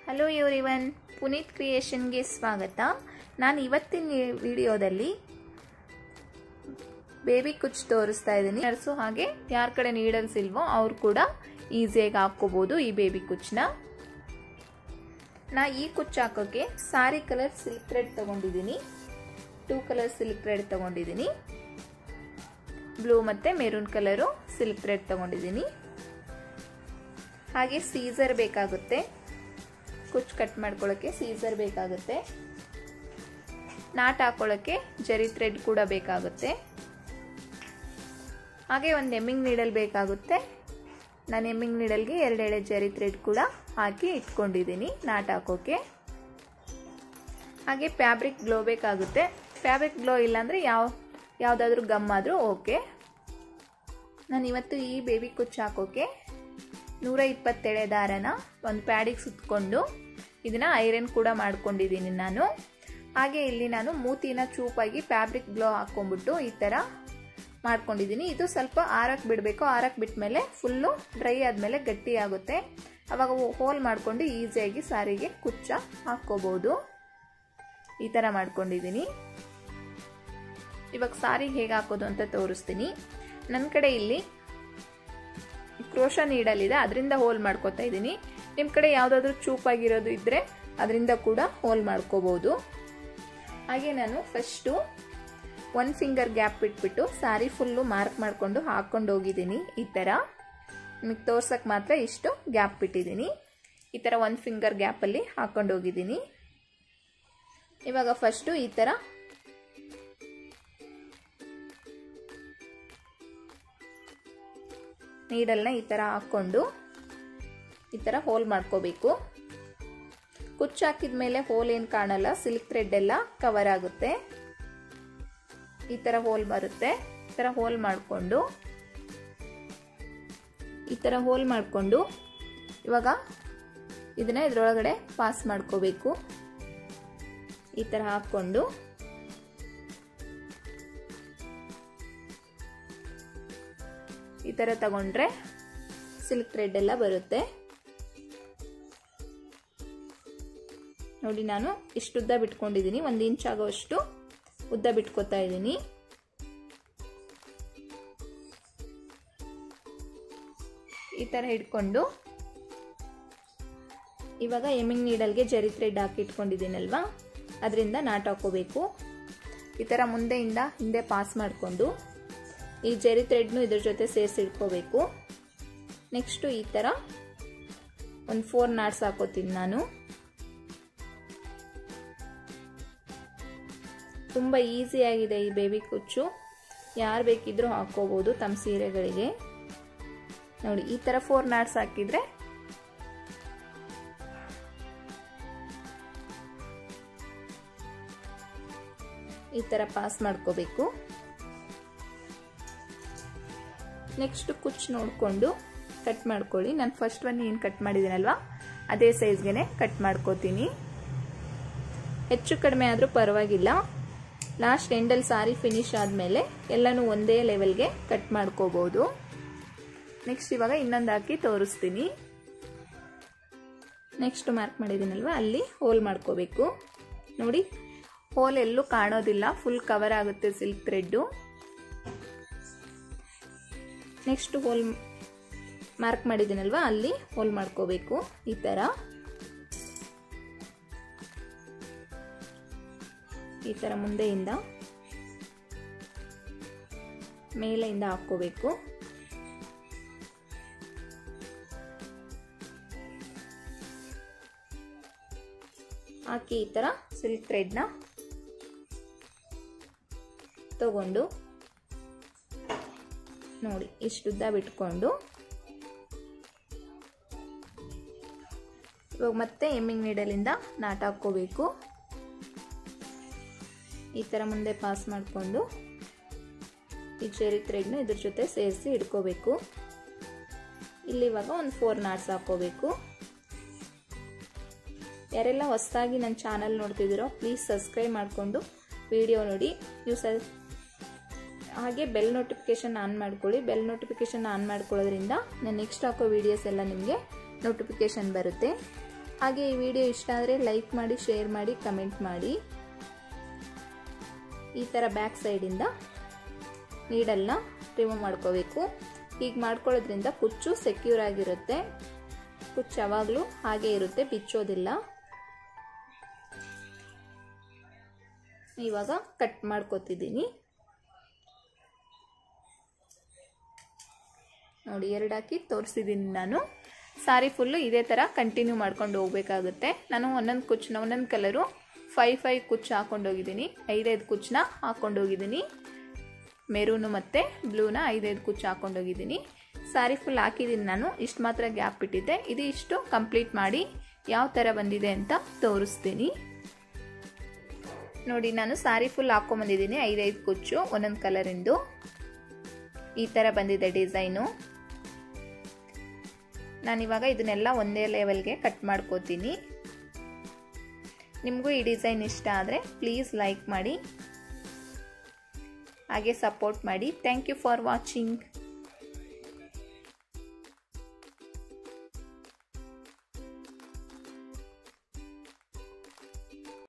Hello everyone, Puneeth ಕ್ರಿಯೇಷನ್ಗೆ ಸ್ವಾಗತ. ನಾನು ಇವತ್ತಿನ ವಿಡಿಯೋದಲ್ಲಿ ಬೇಬಿ ಕುಚ್ಚು ತೋರಿಸ್ತಾ ಇದ್ದೀನಿ. ನರ್ಸು ಹಾಗೆ ಯಾರ ಕಡೆ ನೀಡಲ್ಸ್ ಇಲ್ವೋ ಅವ್ರು ಕೂಡ ಈಸಿಯಾಗಿ ಹಾಕೋಬಹುದು ಈ ಬೇಬಿ ಕುಚ್ಚನ್ನ. ನಾ ಈ ಕುಚ್ಚು ಹಾಕೋಕೆ ಸಾರಿ ಕಲರ್ ಸಿಲ್ಕ್ ಥ್ರೆಡ್ ತಗೊಂಡಿದ್ದೀನಿ, 2 ಕಲರ್ ಸಿಲ್ಕ್ ಥ್ರೆಡ್ ತಗೊಂಡಿದ್ದೀನಿ, ಬ್ಲೂ ಮತ್ತೆ ಮೆರೂನ್ ಕಲರು ಸಿಲ್ಕ್ ಥ್ರೆಡ್ ತಗೊಂಡಿದ್ದೀನಿ. ಹಾಗೆ ಸೀಸರ್ ಬೇಕಾಗುತ್ತೆ, ಕುಚ್ಚು ಕಟ್ ಮಾಡ್ಕೊಳ್ಳೋಕ್ಕೆ ಸೀಸರ್ ಬೇಕಾಗುತ್ತೆ, ನಾಟ್ ಹಾಕೊಳ್ಳೋಕ್ಕೆ ಜರಿ ಥ್ರೆಡ್ ಕೂಡ ಬೇಕಾಗುತ್ತೆ, ಹಾಗೆ ಒಂದು ಎಮ್ಮಿಂಗ್ ನೀಡಲ್ ಬೇಕಾಗುತ್ತೆ. ನಾನು ಎಮ್ಮಿಂಗ್ ನೀಡಲ್ಗೆ 2 ಎಳೆ ಜರಿ ಥ್ರೆಡ್ ಕೂಡ ಹಾಕಿ ಇಟ್ಕೊಂಡಿದ್ದೀನಿ ನಾಟ್ ಹಾಕೋಕೆ. ಹಾಗೆ ಫ್ಯಾಬ್ರಿಕ್ ಗ್ಲೋ ಬೇಕಾಗುತ್ತೆ. ಫ್ಯಾಬ್ರಿಕ್ ಗ್ಲೋ ಇಲ್ಲಾಂದರೆ ಯಾವುದಾದ್ರೂ ಗಮ್ ಆದರೂ ಓಕೆ. ನಾನು ಇವತ್ತು ಈ ಬೇಬಿ ಕುಚ್ಚು ಹಾಕೋಕೆ 120 ಎಳೆ ದಾರನ ಒಂದು ಪ್ಯಾಡಿಗೆ ಸುತ್ತಕೊಂಡು ಇದನ್ನ ಐರನ್ ಕೂಡ ಮಾಡ್ಕೊಂಡಿದ್ದೀನಿ ನಾನು. ಹಾಗೆ ಇಲ್ಲಿ ನಾನು ಮೂತಿನ ಚೂಪಾಗಿ ಫ್ಯಾಬ್ರಿಕ್ ಗ್ಲೋ ಹಾಕೊಂಡ್ಬಿಟ್ಟು ಈ ಥರ ಮಾಡ್ಕೊಂಡಿದ್ದೀನಿ. ಇದು ಸ್ವಲ್ಪ ಆರಕ್ಕೆ ಬಿಡಬೇಕು. ಆರಕ್ಕೆ ಬಿಟ್ಟ ಮೇಲೆ ಫುಲ್ಲು ಡ್ರೈ ಆದಮೇಲೆ ಗಟ್ಟಿ ಆಗುತ್ತೆ. ಅವಾಗ ಹೋಲ್ ಮಾಡ್ಕೊಂಡು ಈಸಿಯಾಗಿ ಸಾರಿಗೆ ಕುಚ್ಚ ಹಾಕ್ಕೋಬಹುದು. ಈ ಥರ ಮಾಡ್ಕೊಂಡಿದ್ದೀನಿ. ಇವಾಗ ಸಾರಿಗೆ ಹೇಗೆ ಹಾಕೋದು ಅಂತ ತೋರಿಸ್ತೀನಿ. ನನ್ನ ಕಡೆ ಇಲ್ಲಿ ಕ್ರೋಶಾ ನೀಡಲ್ ಇದೆ, ಅದರಿಂದ ಹೋಲ್ ಮಾಡ್ಕೋತಾ ಇದ್ದೀನಿ. ನಿಮ್ಮ ಕಡೆ ಯಾವುದಾದ್ರೂ ಚೂಪಾಗಿರೋದು ಇದ್ದರೆ ಅದರಿಂದ ಕೂಡ ಹೋಲ್ ಮಾಡ್ಕೋಬಹುದು. ಹಾಗೆ ನಾನು ಫಸ್ಟು 1 ಫಿಂಗರ್ ಗ್ಯಾಪ್ ಬಿಟ್ಬಿಟ್ಟು ಸಾರಿ ಫುಲ್ಲು ಮಾರ್ಕ್ ಮಾಡಿಕೊಂಡು ಹಾಕ್ಕೊಂಡು ಹೋಗಿದ್ದೀನಿ. ಈ ಥರ ನಿಮಗೆ ತೋರ್ಸಕ್ಕೆ ಮಾತ್ರ ಇಷ್ಟು ಗ್ಯಾಪ್ ಬಿಟ್ಟಿದ್ದೀನಿ. ಈ ಥರ 1 ಫಿಂಗರ್ ಗ್ಯಾಪಲ್ಲಿ ಹಾಕ್ಕೊಂಡು ಹೋಗಿದ್ದೀನಿ. ಇವಾಗ ಫಸ್ಟು ಈ ಥರ ನೀಡಲ್ನ ಈ ಥರ ಹಾಕ್ಕೊಂಡು ಈ ಥರ ಹೋಲ್ ಮಾಡ್ಕೋಬೇಕು. ಕುಚ್ಚು ಹಾಕಿದ ಮೇಲೆ ಹೋಲ್ ಏನು ಕಾಣಲ್ಲ, ಸಿಲ್ಕ್ ಥ್ರೆಡ್ ಎಲ್ಲ ಕವರ್ ಆಗುತ್ತೆ. ಈ ಥರ ಹೋಲ್ ಬರುತ್ತೆ. ಈ ಥರ ಹೋಲ್ ಮಾಡಿಕೊಂಡು ಇವಾಗ ಇದನ್ನ ಇದರೊಳಗಡೆ ಪಾಸ್ ಮಾಡ್ಕೋಬೇಕು. ಈ ಥರ ಹಾಕ್ಕೊಂಡು ಈ ಥರ ತಗೊಂಡ್ರೆ ಸಿಲ್ಕ್ ಥ್ರೆಡ್ ಎಲ್ಲ ಬರುತ್ತೆ. ನೋಡಿ, ನಾನು ಇಷ್ಟು ಉದ್ದ ಬಿಟ್ಕೊಂಡಿದ್ದೀನಿ. 1 ಇಂಚ್ ಆಗೋಷ್ಟು ಉದ್ದ ಬಿಟ್ಕೋತಾ ಇದ್ದೀನಿ. ಈ ಥರ ಹಿಡ್ಕೊಂಡು ಇವಾಗ ಎಮ್ಮಿಂಗ್ ನೀಡಲ್ಗೆ ಜರಿ ಥ್ರೆಡ್ ಹಾಕಿ ಇಟ್ಕೊಂಡಿದ್ದೀನಲ್ವಾ, ಅದರಿಂದ ನಾಟ್ ಹಾಕೋಬೇಕು. ಈ ಥರ ಮುಂದೆಯಿಂದ ಹಿಂದೆ ಪಾಸ್ ಮಾಡಿಕೊಂಡು ಈ ಜರಿ ಥ್ರೆಡ್ನು ಇದ್ರ ಜೊತೆ ಸೇರಿಸಿ ಇಟ್ಕೋಬೇಕು. ನೆಕ್ಸ್ಟು ಈ ಥರ ಒಂದು 4 ನಾಟ್ಸ್ ಹಾಕೋತೀನಿ ನಾನು. ತುಂಬ ಈಸಿಯಾಗಿದೆ ಈ ಬೇಬಿ ಕುಚ್ಚು, ಯಾರು ಬೇಕಿದ್ರೂ ಹಾಕೋಬಹುದು ತಮ್ಮ ಸೀರೆಗಳಿಗೆ. ನೋಡಿ, ಈ ಥರ 4 ನಾಟ್ಸ್ ಹಾಕಿದ್ರೆ ಈ ಥರ ಪಾಸ್ ಮಾಡ್ಕೋಬೇಕು. ನೆಕ್ಸ್ಟ್ ಕುಚ್ಚು ನೋಡಿಕೊಂಡು ಕಟ್ ಮಾಡ್ಕೊಳ್ಳಿ. ನಾನು ಫಸ್ಟ್ ಒನ್ ಏನು ಕಟ್ ಮಾಡಿದ್ದೀನಲ್ವಾ ಅದೇ ಸೈಜ್ಗೆ ಕಟ್ ಮಾಡ್ಕೋತೀನಿ. ಹೆಚ್ಚು ಕಡಿಮೆ ಆದರೂ ಪರವಾಗಿಲ್ಲ. ಲಾಸ್ಟ್ ಎಂಡಲ್ಲಿ ಸಾರಿ ಫಿನಿಶ್ ಆದಮೇಲೆ ಎಲ್ಲನೂ ಒಂದೇ ಲೆವೆಲ್ಗೆ ಕಟ್ ಮಾಡ್ಕೋಬಹುದು. ನೆಕ್ಸ್ಟ್ ಇವಾಗ ಇನ್ನೊಂದು ಹಾಕಿ ತೋರಿಸ್ತೀನಿ. ನೆಕ್ಸ್ಟ್ ಮಾರ್ಕ್ ಮಾಡಿದ್ದೀನಲ್ವ ಅಲ್ಲಿ ಹೋಲ್ ಮಾಡ್ಕೋಬೇಕು. ನೋಡಿ, ಹೋಲ್ ಎಲ್ಲೂ ಕಾಣೋದಿಲ್ಲ, ಫುಲ್ ಕವರ್ ಆಗುತ್ತೆ silk thread. Next hole mark ಮಾಡಿದ್ದೀನಲ್ವ ಅಲ್ಲಿ ಹೋಲ್ ಮಾಡ್ಕೋಬೇಕು. ಈ ಥರ ಮುಂದೆಯಿಂದ ಮೇಲೆಯಿಂದ ಹಾಕೋಬೇಕು. ಹಾಕಿ ಈ ಥರ ಸಿಲ್ಕ್ ಥ್ರೆಡ್ನ ತಗೊಂಡು ನೋಡಿ ಇಷ್ಟುದ್ದ ಬಿಟ್ಕೊಂಡು ಇವಾಗ ಮತ್ತೆ ಎಮ್ಮಿಂಗ್ ನೀಡಲಿಂದ ನಾಟ್ ಹಾಕೋಬೇಕು. ಈ ಥರ ಮುಂದೆ ಪಾಸ್ ಮಾಡಿಕೊಂಡು ಈ ಜರಿ ಥ್ರೆಡ್ನ ಇದ್ರ ಜೊತೆ ಸೇರಿಸಿ ಇಟ್ಕೋಬೇಕು. ಇಲ್ಲಿ ಇವಾಗ ಒಂದು 4 ನಾಟ್ಸ್ ಹಾಕೋಬೇಕು. ಯಾರೆಲ್ಲ ಹೊಸದಾಗಿ ನನ್ನ ಚಾನಲ್ ನೋಡ್ತಿದ್ದೀರೋ ಪ್ಲೀಸ್ ಸಬ್ಸ್ಕ್ರೈಬ್ ಮಾಡಿಕೊಂಡು ವಿಡಿಯೋ ನೋಡಿ. ಹಾಗೆ ಬೆಲ್ ನೋಟಿಫಿಕೇಶನ್ ಆನ್ ಮಾಡ್ಕೊಳ್ಳಿ. ಬೆಲ್ ನೋಟಿಫಿಕೇಶನ್ ಆನ್ ಮಾಡ್ಕೊಳ್ಳೋದ್ರಿಂದ ನಾನು ನೆಕ್ಸ್ಟ್ ಹಾಕೋ ವಿಡಿಯೋಸ್ ಎಲ್ಲ ನಿಮಗೆ ನೋಟಿಫಿಕೇಶನ್ ಬರುತ್ತೆ. ಹಾಗೆ ಈ ವಿಡಿಯೋ ಇಷ್ಟ ಆದರೆ ಲೈಕ್ ಮಾಡಿ, ಶೇರ್ ಮಾಡಿ, ಕಮೆಂಟ್ ಮಾಡಿ. ಈ ಥರ ಬ್ಯಾಕ್ ಸೈಡಿಂದ ನೀಡಲ್ನ ರಿಮೂವ್ ಮಾಡ್ಕೋಬೇಕು. ಹೀಗೆ ಮಾಡ್ಕೊಳ್ಳೋದ್ರಿಂದ ಕುಚ್ಚು ಸೆಕ್ಯೂರ್ ಆಗಿರುತ್ತೆ. ಕುಚ್ಚು ಯಾವಾಗಲೂ ಹಾಗೆ ಇರುತ್ತೆ, ಬಿಚ್ಚೋದಿಲ್ಲ. ಇವಾಗ ಕಟ್ ಮಾಡ್ಕೋತಿದ್ದೀನಿ ನೋಡಿ. 2 ಹಾಕಿ ತೋರಿಸಿದ್ದೀನಿ ನಾನು. ಸಾರಿ ಫುಲ್ಲು ಇದೇ ಥರ ಕಂಟಿನ್ಯೂ ಮಾಡ್ಕೊಂಡು ಹೋಗಬೇಕಾಗುತ್ತೆ. ನಾನು ಒಂದೊಂದು ಕುಚ್ಚನ್ನ ಒಂದೊಂದು ಕಲರು 5 ಕುಚ್ಚು ಹಾಕ್ಕೊಂಡೋಗಿದ್ದೀನಿ, 5 ಕುಚ್ಚನ್ನ ಹಾಕ್ಕೊಂಡೋಗಿದ್ದೀನಿ. ಮೆರೂನು ಮತ್ತು ಬ್ಲೂನ 5 ಕುಚ್ಚು ಹಾಕ್ಕೊಂಡೋಗಿದ್ದೀನಿ. ಸಾರಿ ಫುಲ್ ಹಾಕಿದ್ದೀನಿ ನಾನು. ಇಷ್ಟು ಮಾತ್ರ ಗ್ಯಾಪ್ ಬಿಟ್ಟಿದ್ದೆ. ಇದು ಇಷ್ಟು ಕಂಪ್ಲೀಟ್ ಮಾಡಿ ಯಾವ ಥರ ಬಂದಿದೆ ಅಂತ ತೋರಿಸ್ತೀನಿ ನೋಡಿ. ನಾನು ಸಾರಿ ಫುಲ್ ಹಾಕ್ಕೊಂಬಂದಿದ್ದೀನಿ 5 ಕುಚ್ಚು ಒಂದೊಂದು ಕಲರಿಂದು. ಈ ಥರ ಬಂದಿದೆ ಡಿಸೈನು. ನಾನಿವಾಗ ಇದನ್ನೆಲ್ಲ ಒಂದೇ ಲೆವೆಲ್ಗೆ ಕಟ್ ಮಾಡ್ಕೋತೀನಿ. ನಿಮಗೂ ಈ ಡಿಸೈನ್ ಇಷ್ಟ ಆದರೆ ಪ್ಲೀಸ್ ಲೈಕ್ ಮಾಡಿ, ಹಾಗೆ ಸಪೋರ್ಟ್ ಮಾಡಿ. Thank you for watching.